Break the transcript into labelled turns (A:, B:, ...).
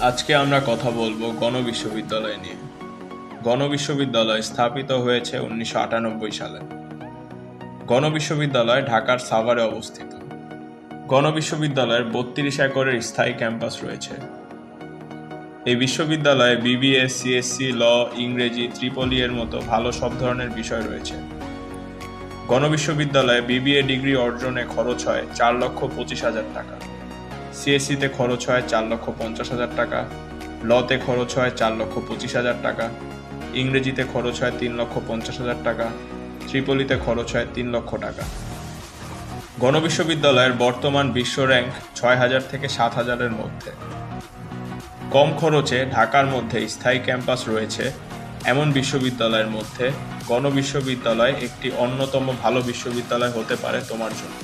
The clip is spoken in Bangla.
A: আজকে আমরা কথা বলবো গণবিশ্ববিদ্যালয় নিয়ে। গণবিশ্ববিদ্যালয় স্থাপিত হয়েছে 1998 সালে। গণবিশ্ববিদ্যালয় ঢাকার সাভারে অবস্থিত। গণবিশ্ববিদ্যালয়ের 32 একরের স্থায়ী ক্যাম্পাস রয়েছে। এই বিশ্ববিদ্যালয়ে বিবিএ, সিএসসি, ল, ইংরেজি, ত্রিপলি এর মতো ভালো সব ধরনের বিষয় রয়েছে। গণবিশ্ববিদ্যালয়ে বিবিএ ডিগ্রি অর্জনে খরচ হয় 4,25,000 টাকা, সিএসসিতে খরচ হয় 4,50,000 টাকা, লতে খরচ হয় 4,25,000 টাকা, ইংরেজিতে খরচ হয় 3,50,000 টাকা, ত্রিপলিতে খরচ হয় 3 লক্ষ টাকা। গণবিশ্ববিদ্যালয়ের বর্তমান বিশ্ব র্যাঙ্ক 6,000 থেকে 7,000-এর মধ্যে। কম খরচে ঢাকার মধ্যে স্থায়ী ক্যাম্পাস রয়েছে এমন বিশ্ববিদ্যালয়ের মধ্যে গণবিশ্ববিদ্যালয় একটি অন্যতম ভালো বিশ্ববিদ্যালয় হতে পারে তোমার জন্য।